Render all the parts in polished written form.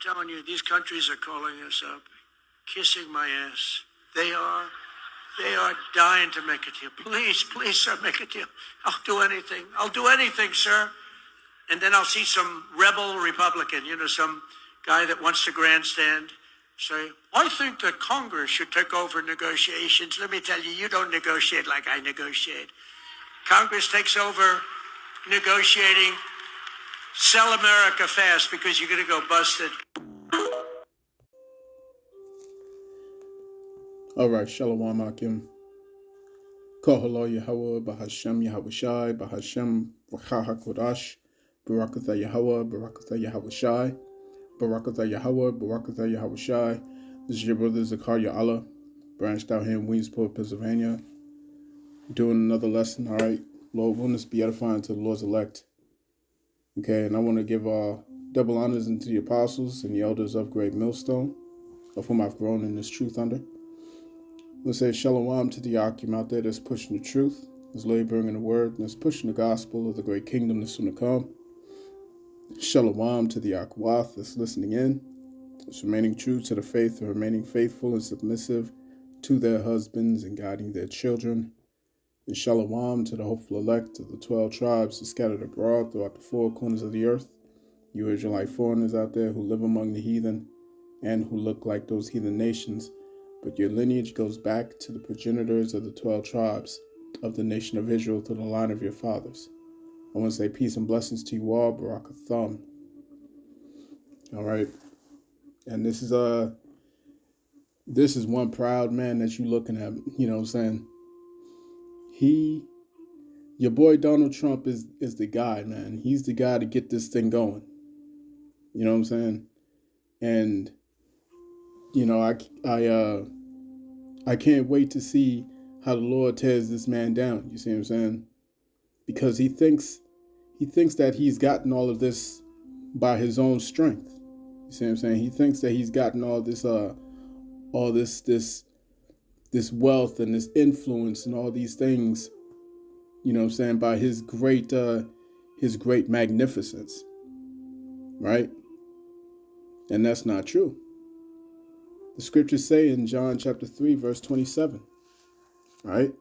telling you, these countries are calling us up, kissing my ass. They are dying to make a deal. Please, please, sir, make a deal. I'll do anything. I'll do anything, sir. And then I'll see some rebel Republican, some guy that wants to grandstand, say, I think that Congress should take over negotiations. Let me tell you, you don't negotiate like I negotiate. Congress takes over negotiating. Sell America fast because you're going to go busted. All right, Shalom Akim. Kohalo Yahawah Bahashem Yahawashi, Bahashem Kodash, Barakatha Yahawah, Barakatha Yahawashi, Barakatha Yahawah, Barakatha Yahawashi. This is your brother Zakaria Allah, branched out here in Williamsport, Pennsylvania. Doing another lesson, all right? Lord, willingness be edifying to the Lord's elect. Okay, and I want to give double honors unto the apostles and the elders of Great Millstone, of whom I've grown in this truth under. Let's say shalom to the Akim out there that's pushing the truth, that's laboring in the word, and that's pushing the gospel of the great kingdom that's soon to come. Shalom to the Akwath that's listening in, that's remaining true to the faith and remaining faithful and submissive to their husbands and guiding their children. And shalom to the hopeful elect of the 12 tribes that scattered abroad throughout the four corners of the earth. You Israelite foreigners out there who live among the heathen and who look like those heathen nations, but your lineage goes back to the progenitors of the 12 tribes of the nation of Israel through the line of your fathers. I want to say peace and blessings to you all, Barakatham. All right. And this is one proud man that you're looking at, you know what I'm saying? Your boy Donald Trump is the guy, man. He's the guy to get this thing going. You know what I'm saying? And I can't wait to see how the Lord tears this man down. You see what I'm saying? Because he thinks that he's gotten all of this by his own strength. You see what I'm saying? He thinks that he's gotten all this wealth and this influence and all these things, you know what I'm saying, by his great magnificence, right? And that's not true. The scriptures say in John chapter 3, verse 27, right?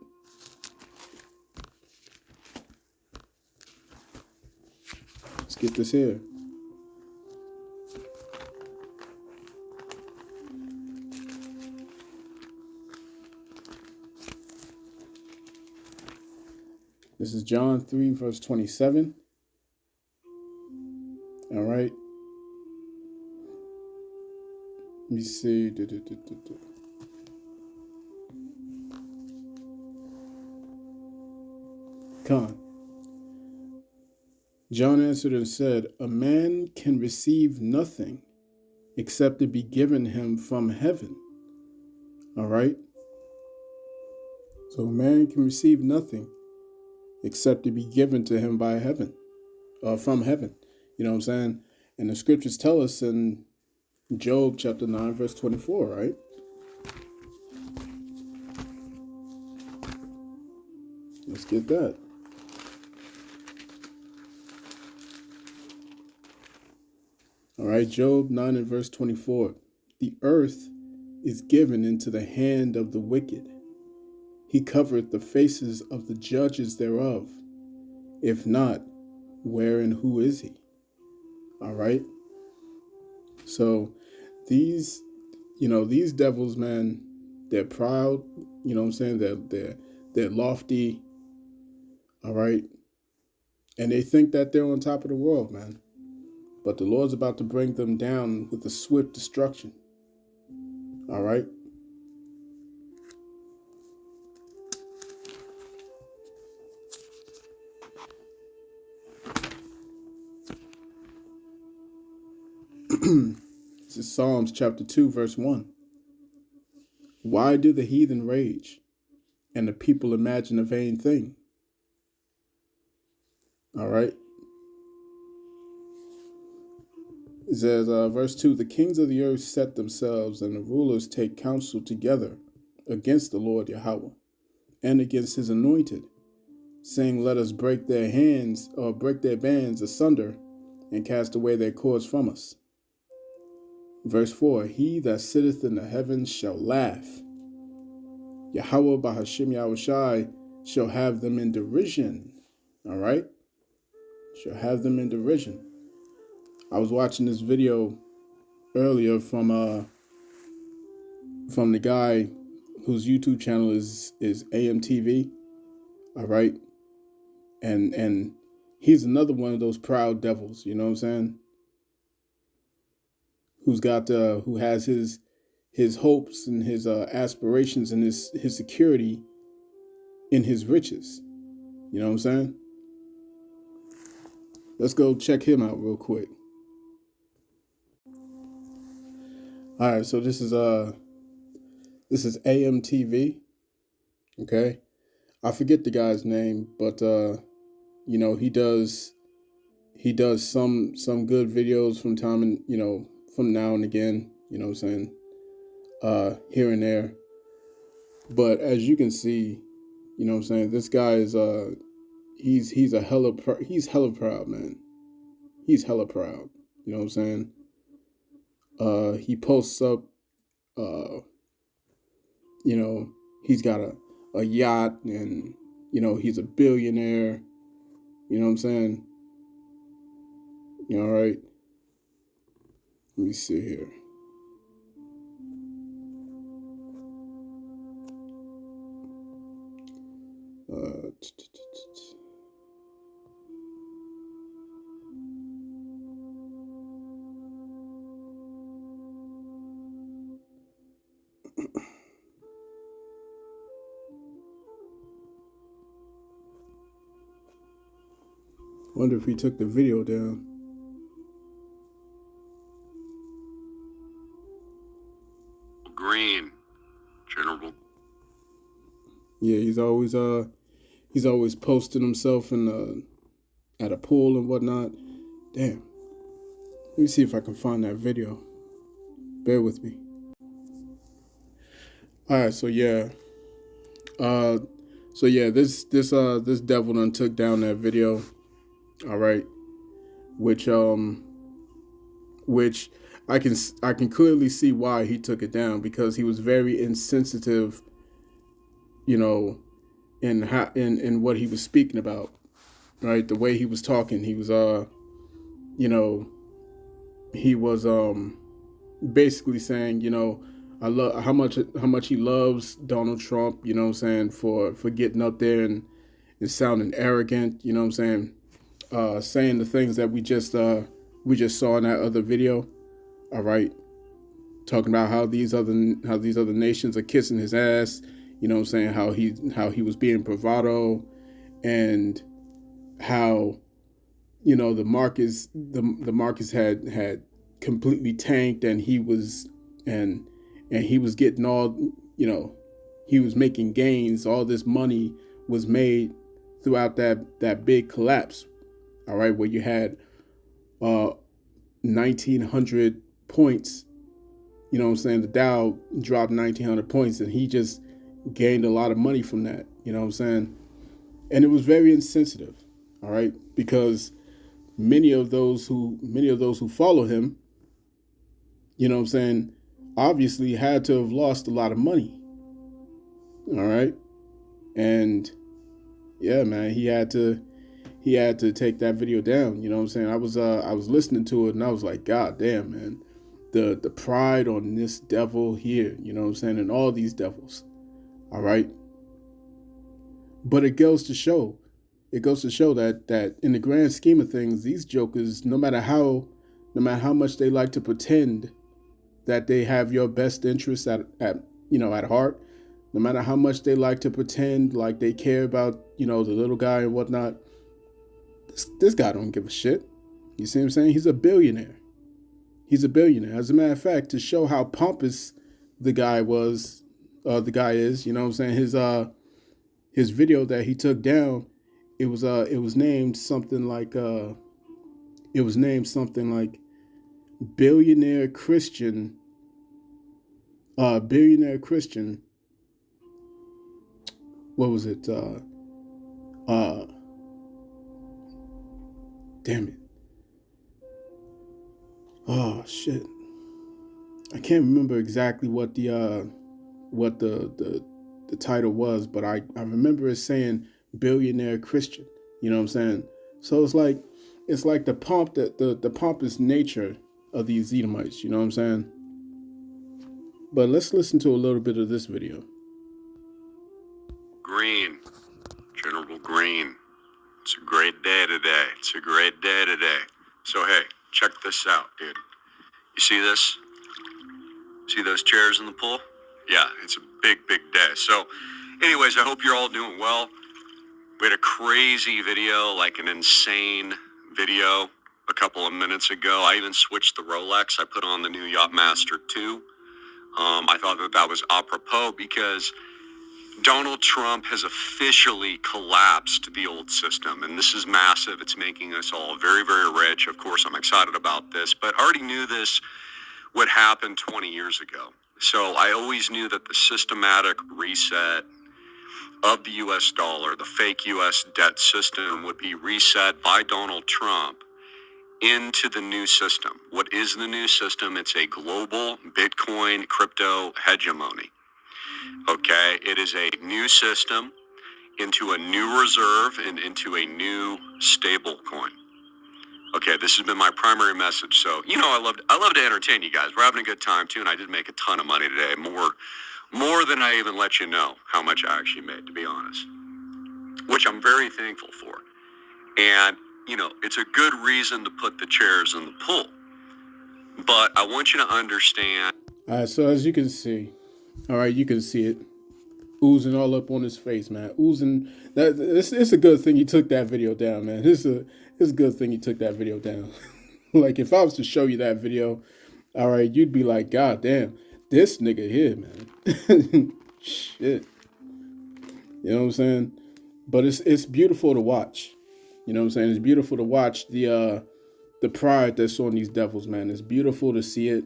Let's get this here. This is John 3, verse 27. All right. Let me see. Con. John answered and said, a man can receive nothing except it be given him from heaven. All right. So a man can receive nothing except to be given to him by heaven, from heaven. You know what I'm saying? And the scriptures tell us in Job chapter 9, verse 24, right? Let's get that. All right, Job 9 and verse 24. The earth is given into the hand of the wicked. He covereth the faces of the judges thereof. If not, where and who is he? All right. So these devils, man, they're proud. You know what I'm saying? They're lofty. All right. And they think that they're on top of the world, man. But the Lord's about to bring them down with a swift destruction. All right. This is Psalms chapter 2, verse 1. Why do the heathen rage and the people imagine a vain thing? All right. It says, verse 2, the kings of the earth set themselves and the rulers take counsel together against the Lord Yahawah and against his anointed, saying, let us break their bands asunder and cast away their cords from us. Verse 4, he that sitteth in the heavens shall laugh. Yahawah Bahashem Yahawashi shall have them in derision. All right? Shall have them in derision. I was watching this video earlier from the guy whose YouTube channel is AMTV. All right? And he's another one of those proud devils, you know what I'm saying? Who has his hopes and his aspirations and his security in his riches. You know what I'm saying? Let's go check him out real quick. All right, so this is AMTV. Okay, I forget the guy's name, but you know, he does some good videos from time and from now and again. You know what I'm saying? Here and there. But as you can see, you know what I'm saying, this guy is he's hella proud, man. He's hella proud. You know what I'm saying? He posts up, you know, he's got a yacht, and he's a billionaire. You know what I'm saying? All right. Let me see here. Wonder if he took the video down. Green, General. Yeah, he's always posting himself in at a pool and whatnot. Damn. Let me see if I can find that video. Bear with me. All right, so yeah. This devil done took down that video. All right. Which I can clearly see why he took it down, because he was very insensitive, in what he was speaking about. Right? The way he was talking, he was he was basically saying, I love how much he loves Donald Trump, you know what I'm saying, for getting up there and sounding arrogant, you know what I'm saying, saying the things that we just saw in that other video. All right, talking about how these other nations are kissing his ass, you know what I'm saying, how he was being bravado, and how the markets had completely tanked, and he was getting all, he was making gains. All this money was made throughout that big collapse. All right, where you had 1,900 points, you know what I'm saying, the Dow dropped 1,900 points, and he just gained a lot of money from that, you know what I'm saying. And it was very insensitive, all right, because many of those who follow him, you know what I'm saying, obviously had to have lost a lot of money. All right. And yeah, man, he had to take that video down. You know what I'm saying? I was listening to it, and I was like, God damn, man, the pride on this devil here, you know what I'm saying, and all these devils. All right. But it goes to show that in the grand scheme of things, these jokers, no matter how much they like to pretend that they have your best interests at heart, no matter how much they like to pretend like they care about, the little guy and whatnot, this guy don't give a shit. You see what I'm saying? He's a billionaire. He's a billionaire. As a matter of fact, to show how pompous the guy is, you know what I'm saying, his video that he took down, it was named something like billionaire Christian. What was it? Damn it. Oh shit. I can't remember exactly what the title was, but I remember it saying billionaire Christian. You know what I'm saying? So it's like the pompous nature of these Edomites. You know what I'm saying? But let's listen to a little bit of this video. Green, General Green. It's a great day today. It's a great day today. So hey, check this out, dude. You see this? See those chairs in the pool? Yeah, it's a big, big day. So anyways, I hope you're all doing well. We had a crazy video, like an insane video a couple of minutes ago. I even switched the Rolex. I put on the new Yachtmaster 2. I thought that was apropos because Donald Trump has officially collapsed the old system, and this is massive. It's making us all very, very rich. Of course, I'm excited about this, but I already knew this would happen 20 years ago. So I always knew that the systematic reset of the US dollar, the fake US debt system, would be reset by Donald Trump into the new system. What is the new system? It's a global Bitcoin crypto hegemony. Okay, it is a new system into a new reserve and into a new stable coin. Okay, this has been my primary message. So, you know, I love to entertain you guys. We're having a good time too, and I did make a ton of money today. More than I even let you know how much I actually made, to be honest. Which I'm very thankful for. And, you know, it's a good reason to put the chairs in the pool. But I want you to understand. All right, so as you can see, all right, you can see it oozing all up on his face, man. Oozing. It's a good thing you took that video down, man. It's a good thing you took that video down. Like, if I was to show you that video, all right, you'd be like, God damn, this nigga here, man. Shit. You know what I'm saying? But it's beautiful to watch. You know what I'm saying? It's beautiful to watch the pride that's on these devils, man. It's beautiful to see it.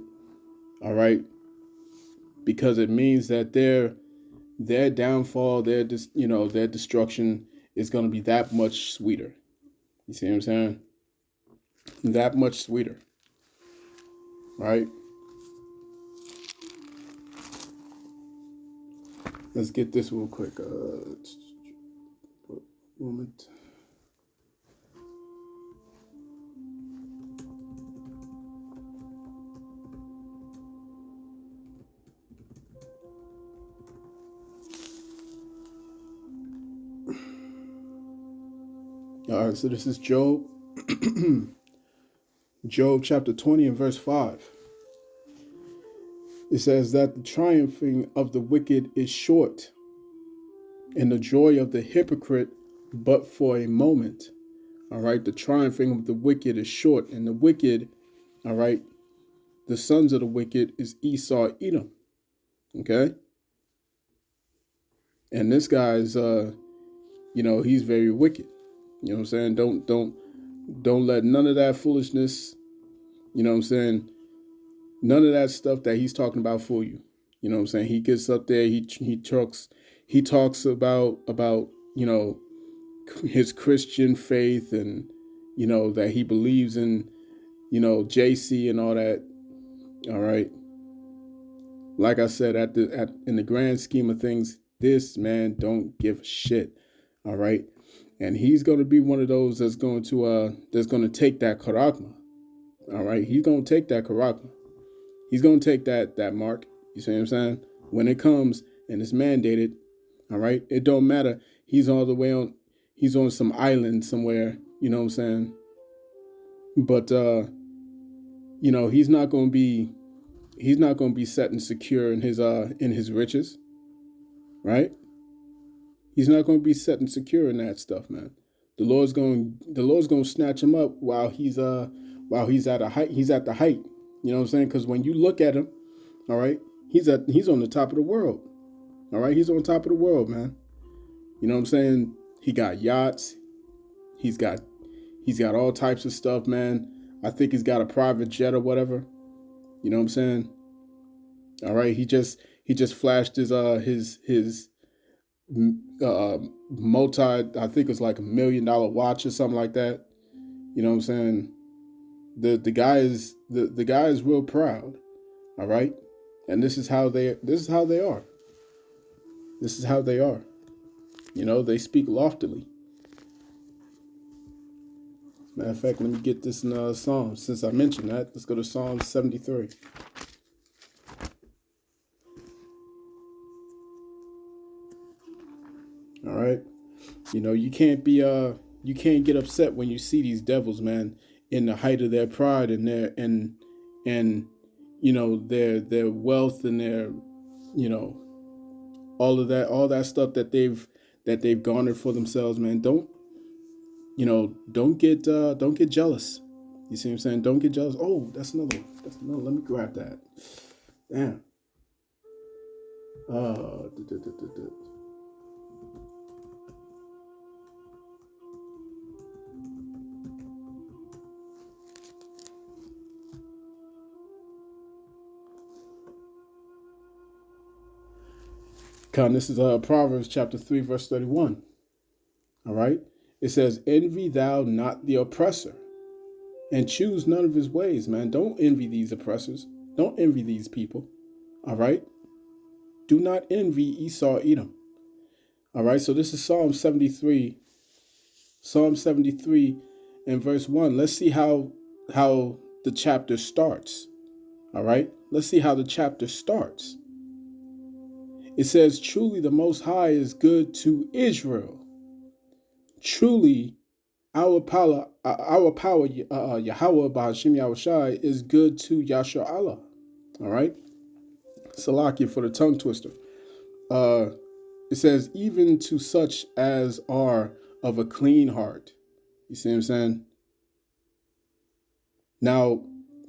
All right. Because it means that their downfall, their destruction is going to be that much sweeter. You see what I'm saying? That much sweeter. Right? Let's get this real quick. Moment. All right, so this is Job. Job chapter 20 and verse 5. It says that the triumphing of the wicked is short, and the joy of the hypocrite but for a moment. All right, the triumphing of the wicked is short, and the wicked, all right, the sons of the wicked is Esau, Edom. Okay? And this guy is, he's very wicked. You know what I'm saying? Don't let none of that foolishness, you know what I'm saying? None of that stuff that he's talking about fool you. You know what I'm saying? He gets up there, he talks about, you know, his Christian faith and, you know, that he believes in, you know, JC and all that. All right. Like I said, in the grand scheme of things, this man don't give a shit. All right. And he's going to be one of those that's going to take that charagma. All right. He's going to take that charagma. He's going to take that mark. You see what I'm saying? When it comes and it's mandated. All right. It don't matter. He's on some island somewhere. You know what I'm saying? But, you know, he's not going to be set and secure in his riches. Right. He's not going to be set and secure in that stuff, man. The Lord's going to snatch him up while he's at the height. He's at the height. You know what I'm saying? Because when you look at him, all right, he's on the top of the world. All right, he's on top of the world, man. You know what I'm saying? He got yachts. He's got all types of stuff, man. I think he's got a private jet or whatever. You know what I'm saying? All right, he just flashed his multi, I think it's like $1 million watch or something like that. You know what I'm saying? The guy is real proud. All right? And this is how they are. This is how they are. You know, they speak loftily. Matter of fact, let me get this in Psalms. Since I mentioned that, let's go to Psalm 73. All right. You know, you can't get upset when you see these devils, man, in the height of their pride and you know, their wealth and their, you know, all that stuff that they've garnered for themselves, man. Don't get jealous. You see what I'm saying? Don't get jealous. Oh, that's another one. Let me grab that. Damn. This is Proverbs chapter 3, verse 31. All right. It says, envy thou not the oppressor, and choose none of his ways, man. Don't envy these oppressors. Don't envy these people. All right. Do not envy Esau, Edom. All right. So this is Psalm 73. Psalm 73 and verse 1. Let's see how the chapter starts. All right. Let's see how the chapter starts. It says, truly the Most High is good to Israel. Truly, our power, Yahawah Bahashem Yahawashi, is good to Yasha Allah. All right. Salakia for the tongue twister. It says, even to such as are of a clean heart. You see what I'm saying? Now,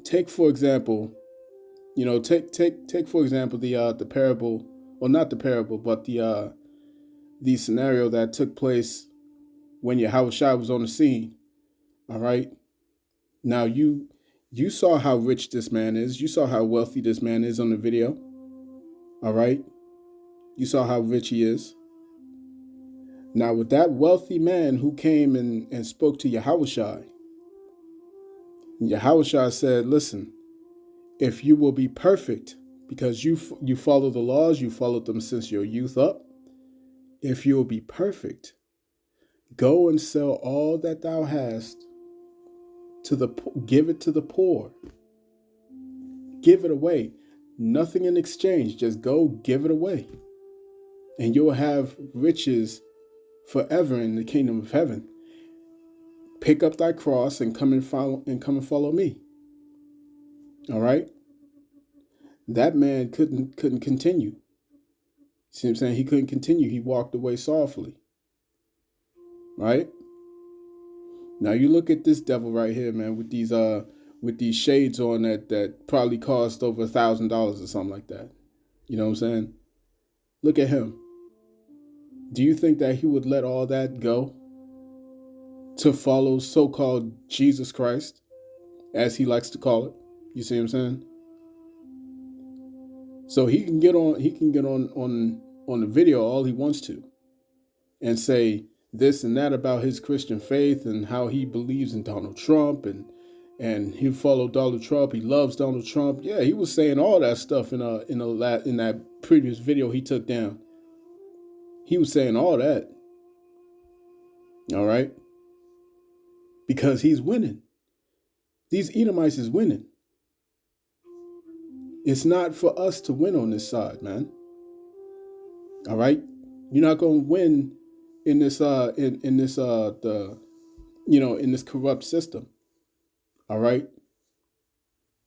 take for example, take for example the parable, or not the parable, but the scenario that took place when Yahawashi was on the scene. All right. Now you saw how rich this man is. You saw how wealthy this man is on the video. All right. You saw how rich he is. Now with that wealthy man who came and spoke to Yahawashi, Yahawashi said, listen, if you will be perfect, because you follow the laws, you followed them since your youth up. If you will be perfect, go and sell all that thou hast give it to the poor. Give it away. Nothing in exchange. Just go give it away. And you'll have riches forever in the kingdom of heaven. Pick up thy cross and come and follow me. All right? That man couldn't continue. See what I'm saying? He couldn't continue. He walked away sorrowfully. Right? Now you look at this devil right here, man, with these shades on that probably cost over $1,000 or something like that. You know what I'm saying? Look at him. Do you think that he would let all that go to follow so-called Jesus Christ, as he likes to call it? You see what I'm saying? So he can get on the video all he wants to and say this and that about his Christian faith and how he believes in Donald Trump and he followed Donald Trump. He loves Donald Trump. Yeah, he was saying all that stuff in that previous video he took down. He was saying all that. All right. Because he's winning. These Edomites is winning. It's not for us to win on this side, man. All right. You're not going to win in this in this corrupt system. All right.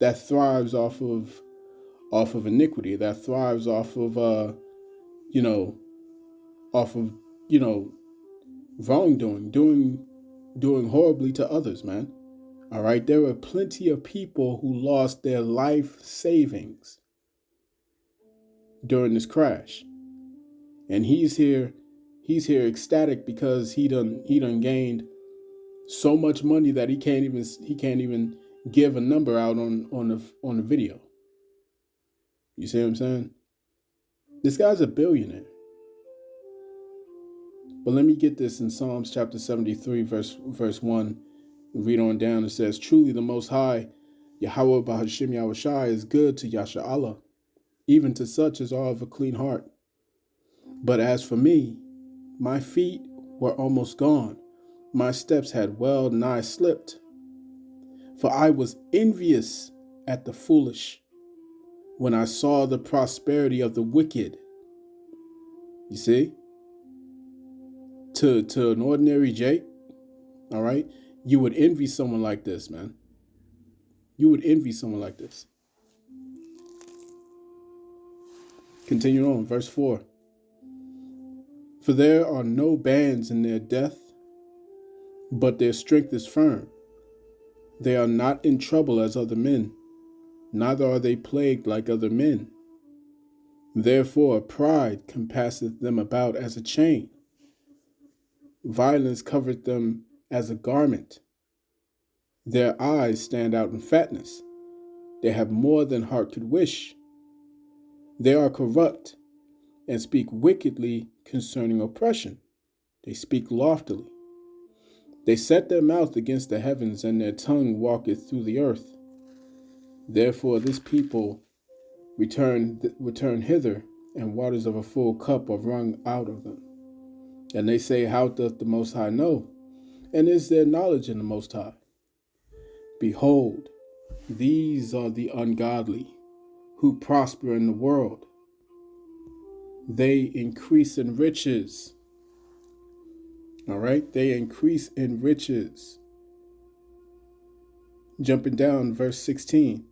That thrives off of iniquity, that thrives off of wrongdoing, doing horribly to others, man. All right. There were plenty of people who lost their life savings during this crash. And he's here ecstatic because he done gained so much money that he can't even give a number out on the video. You see what I'm saying? This guy's a billionaire. But let me get this in Psalms chapter 73, verse 1. Read on down. It says, truly the Most High Yahawah Bahashem Yahawashi is good to Yasha Allah, even to such as are of a clean heart. But as for me, my feet were almost gone. My steps had well nigh slipped. For I was envious at the foolish when I saw the prosperity of the wicked. You see? To an ordinary Jake, all right, you would envy someone like this, man. You would envy someone like this. Continue on, verse 4. For there are no bands in their death, but their strength is firm. They are not in trouble as other men, neither are they plagued like other men. Therefore pride compasseth them about as a chain. Violence covereth them as a garment. Their eyes stand out in fatness. They have more than heart could wish. They are corrupt and speak wickedly concerning oppression. They speak loftily. They set their mouth against the heavens, and their tongue walketh through the earth. Therefore this people return hither, and waters of a full cup are wrung out of them. And they say, how doth the Most High know? And is there knowledge in the Most High? Behold, these are the ungodly who prosper in the world. They increase in riches. All right, they increase in riches. Jumping down, verse 16.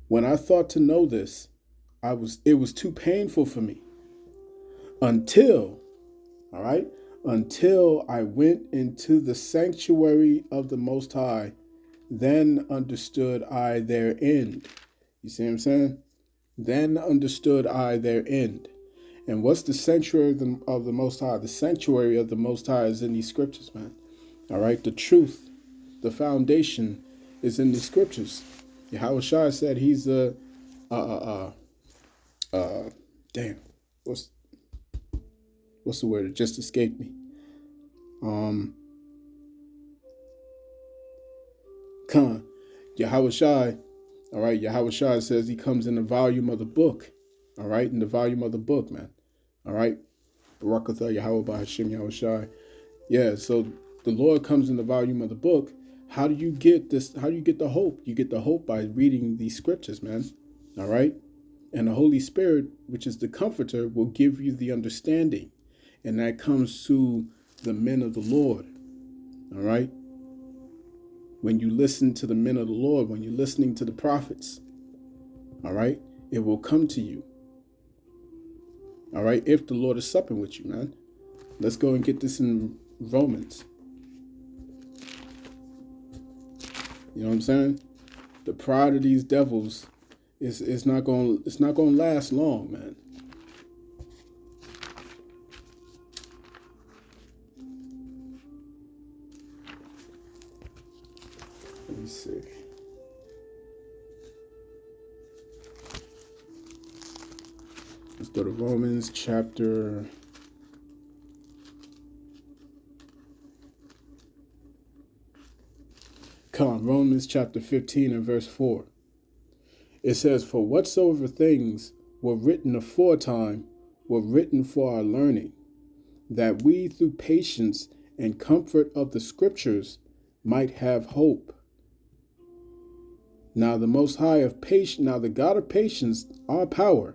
When I thought to know this, it was too painful for me. Until I went into the sanctuary of the Most High, then understood I their end. You see what I'm saying? Then understood I their end. And what's the sanctuary of the Most High? The sanctuary of the Most High is in these scriptures, man. All right, the truth, the foundation is in the scriptures. Yahawashi said he's damn, what's the word? It just escaped me. Yahawashi, all right, Yahawashi says he comes in the volume of the book, all right, in the volume of the book, man, all right, Barakatha Yahawah Bahashem Yahawashi. Yeah, so the Lord comes in the volume of the book. How do you get this? How do you get the hope? You get the hope by reading these scriptures, man, all right, and the Holy Spirit, which is the comforter, will give you the understanding, and that comes through the men of the Lord, all right. When you listen to the men of the Lord, when you're listening to the prophets, all right, it will come to you, all right, if the Lord is supping with you, man. Let's go and get this in Romans. You know what I'm saying? The pride of these devils is not going to last long, man. Let me see. Let's go to Romans chapter. Come on, Romans chapter 15 and verse 4. It says, for whatsoever things were written aforetime were written for our learning, that we through patience and comfort of the scriptures might have hope. Now the Most High of patience, now the God of patience, our power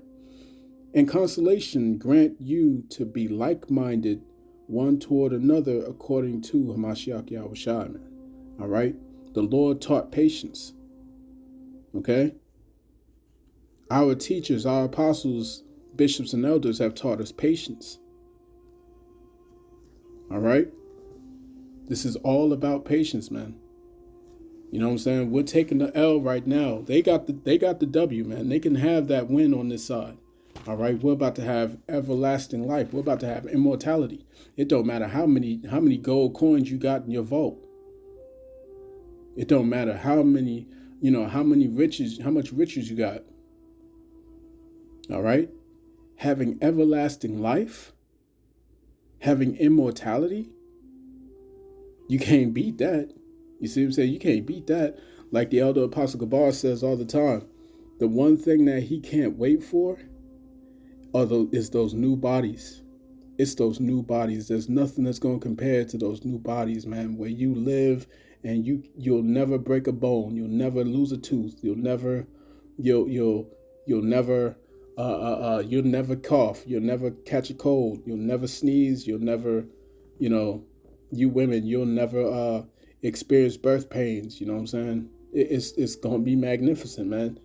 and consolation, grant you to be like-minded one toward another according to Hamashiach Yahawashi. All right, the Lord taught patience. Okay, our teachers, our apostles, bishops, and elders have taught us patience. All right, this is all about patience, man. You know what I'm saying? We're taking the L right now. They got the W, man. They can have that win on this side. All right, we're about to have everlasting life. We're about to have immortality. It don't matter how many gold coins you got in your vault. It don't matter how much riches you got. All right, having everlasting life, having immortality, you can't beat that. You see what I'm saying? You can't beat that. Like the elder Apostle Gabar says all the time, the one thing that he can't wait for is those new bodies. It's those new bodies. There's nothing that's going to compare to those new bodies, man, where you live and you'll never break a bone. You'll never lose a tooth. You'll never cough. You'll never catch a cold. You'll never sneeze. You'll never, you women, you'll never experience birth pains. You know what I'm saying? It's going to be magnificent, man.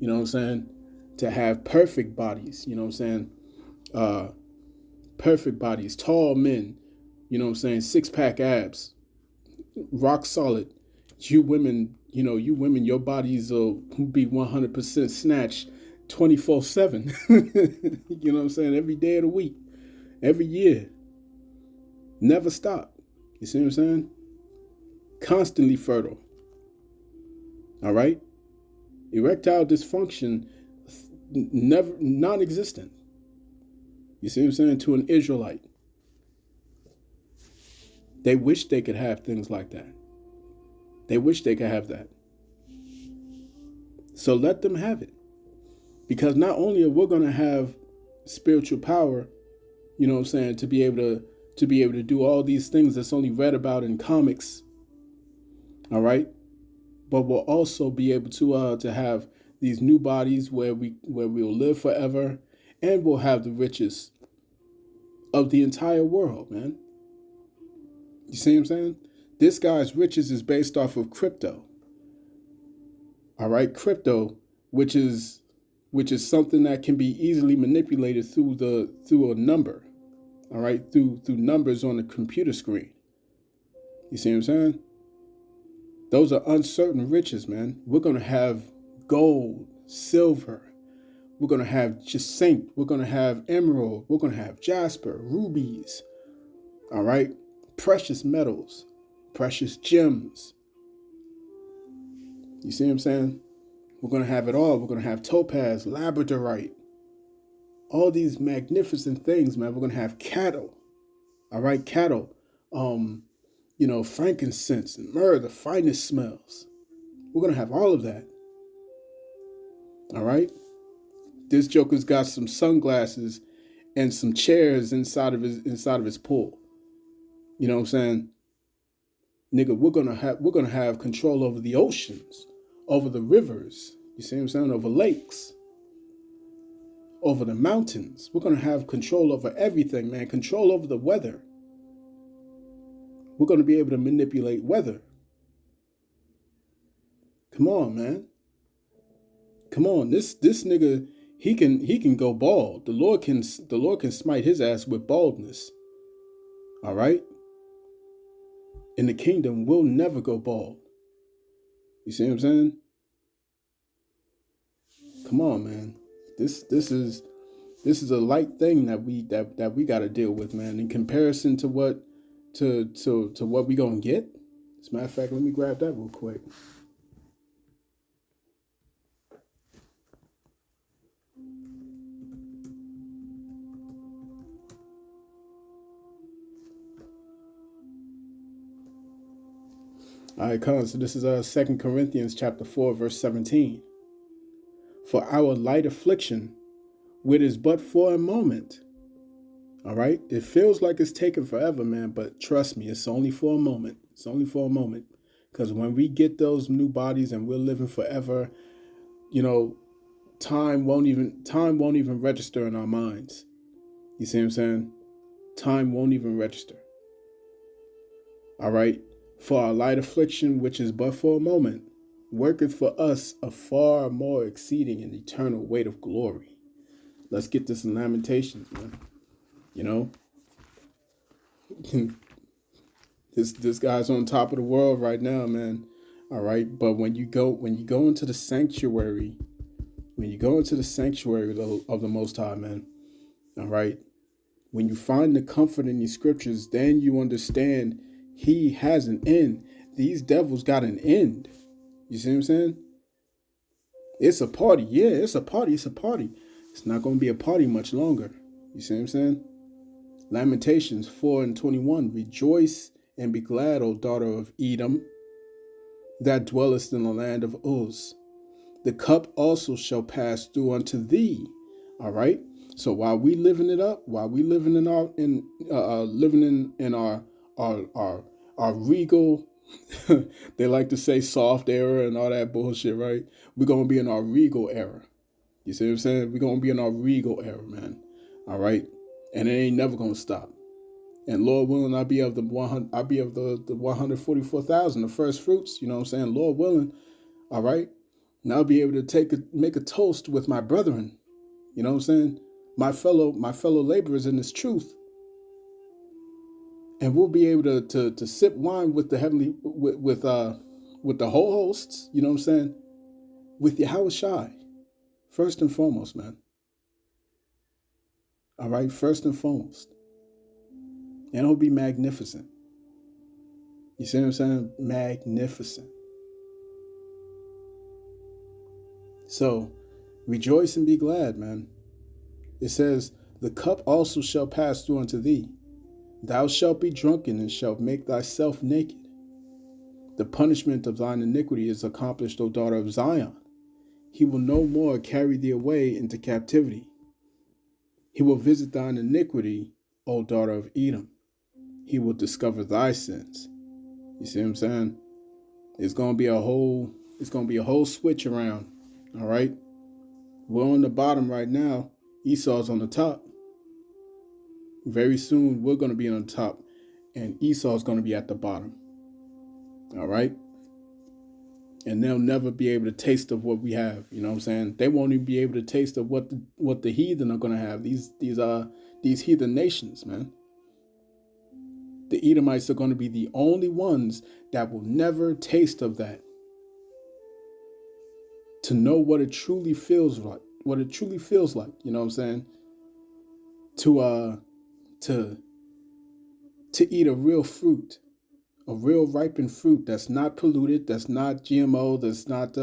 You know what I'm saying? To have perfect bodies, you know what I'm saying? Perfect bodies, tall men, you know what I'm saying? 6-pack abs, rock solid. You women, your bodies will be 100% snatched 24/7. You know what I'm saying? Every day of the week, every year. Never stop. You see what I'm saying? Constantly fertile. All right? Erectile dysfunction, never, non-existent. You see what I'm saying? To an Israelite. They wish they could have things like that. They wish they could have that. So let them have it. Because not only are we going to have spiritual power, you know what I'm saying, to be able to do all these things that's only read about in comics. All right? But we'll also be able to have these new bodies where we'll live forever, and we'll have the riches of the entire world, man. You see what I'm saying? This guy's riches is based off of crypto. All right, crypto, which is something that can be easily manipulated through a number. All right, through numbers on the computer screen. You see what I'm saying? Those are uncertain riches, man. We're going to have gold, silver. We're going to have jacinth. We're going to have emerald. We're going to have jasper, rubies. All right? Precious metals, precious gems. You see what I'm saying? We're going to have it all. We're going to have topaz, labradorite. All these magnificent things, man. We're going to have cattle. All right? Cattle. Frankincense and myrrh, the finest smells. We're going to have all of that. All right? This joker's got some sunglasses and some chairs inside of his pool. You know what I'm saying? Nigga, we're going to have control over the oceans, over the rivers. You see what I'm saying? Over lakes. Over the mountains. We're going to have control over everything, man. Control over the weather. We're going to be able to manipulate weather. Come on, man. Come on. This nigga, he can go bald. The Lord can smite his ass with baldness. All right? In the kingdom, we'll never go bald. You see what I'm saying? Come on, man. This is a light thing that we got to deal with, man. In comparison to what what we gonna get. As a matter of fact, let me grab that real quick. All right, so this is 2 Corinthians chapter 4, verse 17. For our light affliction, which is but for a moment. All right? It feels like it's taking forever, man, but trust me, it's only for a moment. It's only for a moment. Because when we get those new bodies and we're living forever, time won't even register in our minds. You see what I'm saying? Time won't even register. All right? For our light affliction, which is but for a moment, worketh for us a far more exceeding and eternal weight of glory. Let's get this in Lamentations, man. This guy's on top of the world right now, man. All right, but when you go into the sanctuary, of the Most High, man. All right, when you find the comfort in these scriptures, then you understand He has an end. These devils got an end. You see what I'm saying? It's a party. Yeah, it's a party. It's a party. It's not going to be a party much longer. You see what I'm saying? Lamentations 4:21. Rejoice and be glad, O daughter of Edom. that dwellest in the land of Uz. The cup also shall pass through unto thee. All right. So while we living it up, while we living in our regal, they like to say soft era and all that bullshit, right? We're gonna be in our regal era. You see what I'm saying? We're gonna be in our regal era, man. All right, and it ain't never gonna stop. And Lord willing, I'll be of the 144,000, the first fruits. You know what I'm saying? Lord willing, all right. And I'll be able to make a toast with my brethren. You know what I'm saying? My fellow laborers in this truth. And we'll be able to sip wine with the heavenly, with the whole hosts, you know what I'm saying? With Yahawashi, first and foremost, man. All right, first and foremost. And it'll be magnificent. You see what I'm saying? Magnificent. So, rejoice and be glad, man. It says, the cup also shall pass through unto thee. Thou shalt be drunken and shalt make thyself naked. The punishment of thine iniquity is accomplished, O daughter of Zion. He will no more carry thee away into captivity. He will visit thine iniquity, O daughter of Edom. He will discover thy sins. You see what I'm saying? It's gonna be a whole switch around. All right. We're on the bottom right now. Esau's on the top. Very soon we're gonna be on the top, and Esau's gonna be at the bottom. All right. And they'll never be able to taste of what we have. You know what I'm saying? They won't even be able to taste of what the heathen are gonna have. These heathen nations, man. The Edomites are going to be the only ones that will never taste of that. To know what it truly feels like, you know what I'm saying? To eat a real fruit, a real ripened fruit that's not polluted, that's not GMO, that's not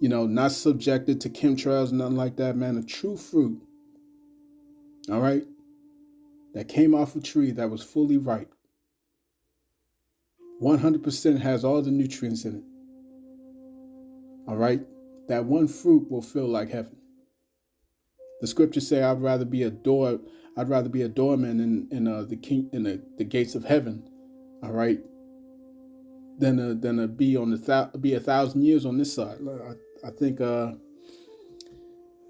not subjected to chemtrails, nothing like that, man. A true fruit. All right? That came off a tree that was fully ripe. 100% has all the nutrients in it. All right? That one fruit will feel like heaven. The scriptures say, I'd rather be a doorman in the gates of heaven, all right, than be a 1,000 years on this side. I think let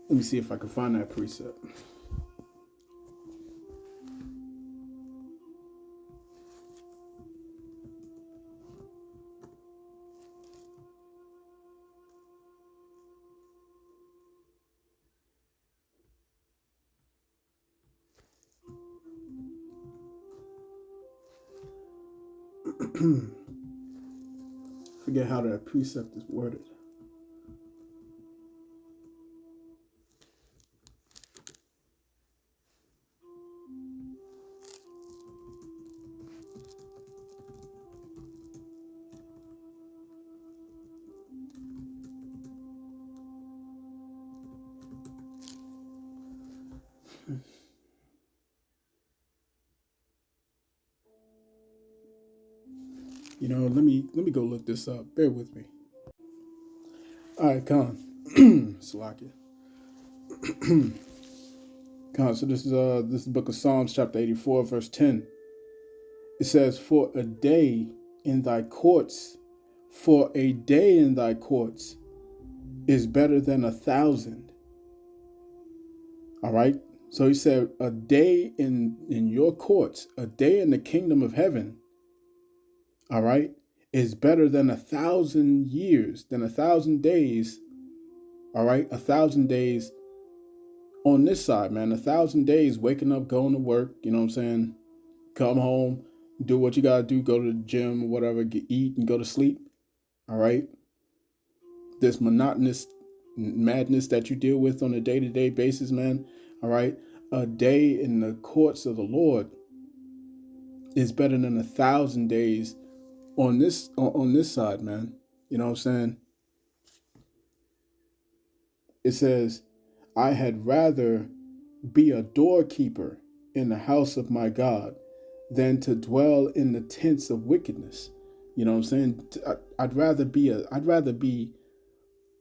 me see if I can find that precept. Forget how that precept is worded. Let me go look this up. Bear with me. All right, Khan. Salakia. Khan, so this is the book of Psalms, chapter 84, verse 10. It says, for a day in thy courts is better than 1,000. All right. So he said, a day in your courts, a day in the kingdom of heaven, all right, is better than 1,000 years, than 1,000 days. All right, 1,000 days on this side, man. 1,000 days waking up, going to work, you know what I'm saying? Come home, do what you gotta do, go to the gym or whatever, eat and go to sleep. All right. This monotonous madness that you deal with on a day-to-day basis, man. All right. A day in the courts of the Lord is better than 1,000 days on this side, man. You know what I'm saying? It says, I had rather be a doorkeeper in the house of my God than to dwell in the tents of wickedness. You know what I'm saying? I'd rather be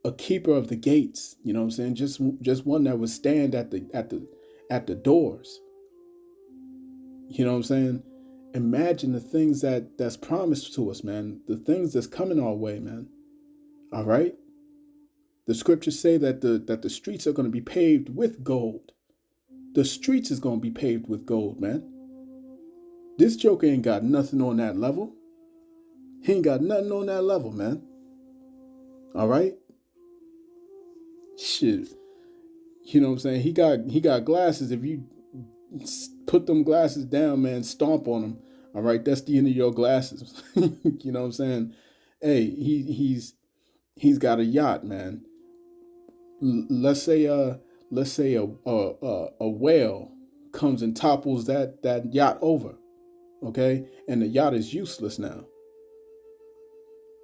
a keeper of the gates. You know what I'm saying? Just one that would stand at the doors. You know what I'm saying? Imagine the things that's promised to us, man. The things that's coming our way, man. All right. The scriptures say that the streets are going to be paved with gold. The streets is going to be paved with gold, man. This joker ain't got nothing on that level. He ain't got nothing on that level, man. All right. Shit. You know what I'm saying? He got glasses. If you put them glasses down, man, stomp on them. All right, that's the end of your glasses. You know what I'm saying? Hey, he's got a yacht, man. Let's say a whale comes and topples that yacht over, okay? And the yacht is useless now.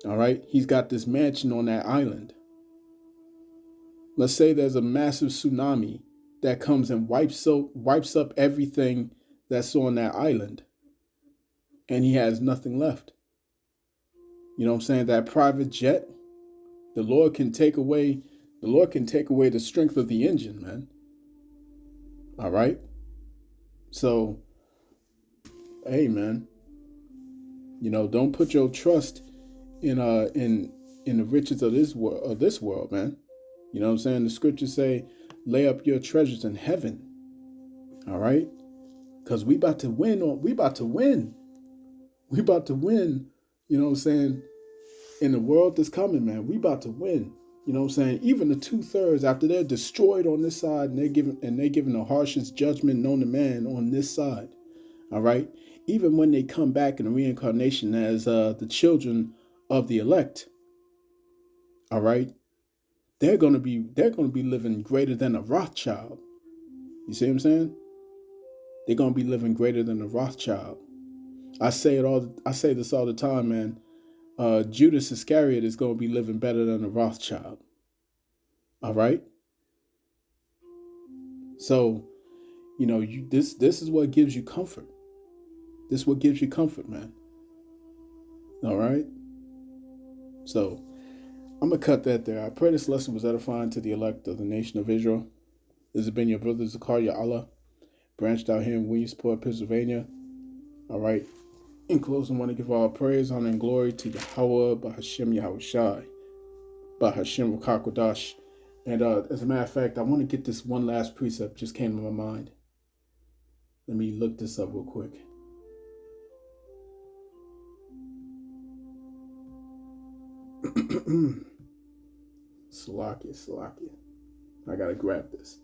All right, he's got this mansion on that island. Let's say there's a massive tsunami that comes and wipes up everything that's on that island, and he has nothing left. You know what I'm saying? That private jet, the Lord can take away the strength of the engine, man. All right? So, hey, man, you know, don't put your trust in the riches of this world, man. You know what I'm saying? The scriptures say, lay up your treasures in heaven. All right? Because we about to win. We about to win. You know what I'm saying? In the world that's coming, man, we about to win. You know what I'm saying? Even the 2/3 after they're destroyed on this side and they're given the harshest judgment known to man on this side. All right? Even when they come back in reincarnation as the children of the elect. All right? They're gonna be living greater than a Rothschild. You see what I'm saying? They're gonna be living greater than a Rothschild. I say this all the time, man. Judas Iscariot is gonna be living better than a Rothschild. All right. So, you know, this is what gives you comfort. This is what gives you comfort, man. All right. So, I'm going to cut that there. I pray this lesson was edifying to the elect of the nation of Israel. This has been your brother Zakaria Allah, branched out here in Williamsport, Pennsylvania. All right. In closing, I want to give all praise, honor, and glory to Yahawah Bahashem Yahawashi, Bahashem Yahawadah. And as a matter of fact, I want to get this one last precept just came to my mind. Let me look this up real quick. Salakia. I gotta grab this.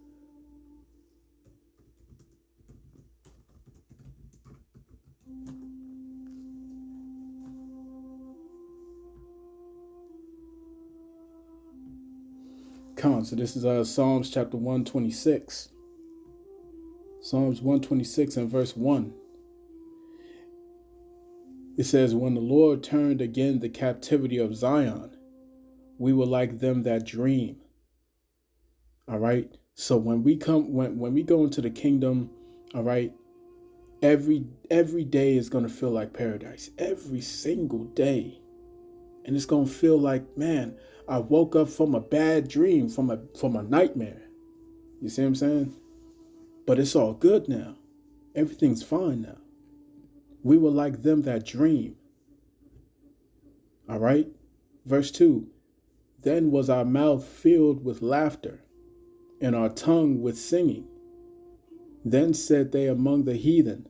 Come on, so this is Psalms chapter 126. Psalms 126 and verse 1. It says, when the Lord turned again the captivity of Zion, we were like them that dream. All right. So when we go into the kingdom, all right, every day is going to feel like paradise. Every single day. And it's going to feel like, man, I woke up from a bad dream, from a nightmare. You see what I'm saying? But it's all good now. Everything's fine now. We were like them that dream. All right. Verse 2. Then was our mouth filled with laughter, and our tongue with singing. Then said they among the heathen,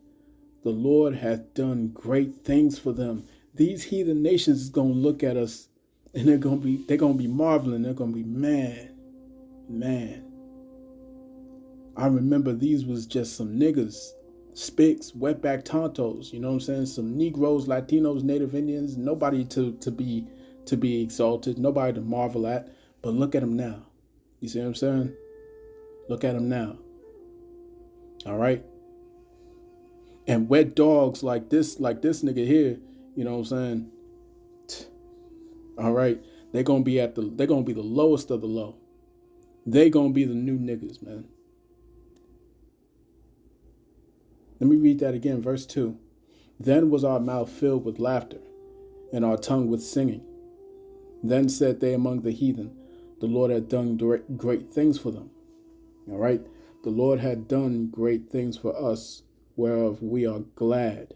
the Lord hath done great things for them. These heathen nations is going to look at us, and they're going to be marveling. They're going to be, man. I remember these was just some niggas, spicks, wetback tontos, you know what I'm saying? Some Negroes, Latinos, Native Indians, nobody to be exalted, nobody to marvel at. But look at them now. You see what I'm saying? Look at them now. All right. And wet dogs like this nigga here, you know what I'm saying? All right. They're gonna be the lowest of the low. They're gonna be the new niggas, man. Let me read that again, verse 2. Then was our mouth filled with laughter, and our tongue with singing. Then said they among the heathen, the Lord had done great things for them. All right? The Lord had done great things for us, whereof we are glad.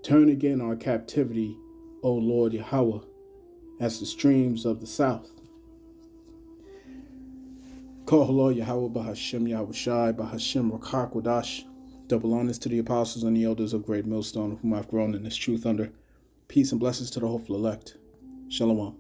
Turn again our captivity, O Lord Yahweh, as the streams of the south. Yahawah Bahashem Yahawashi, Bahashem RAAHWABAN. Double honors to the apostles and the elders of Great Millstone, whom I've grown in this truth under. Peace and blessings to the hopeful elect. Shalom.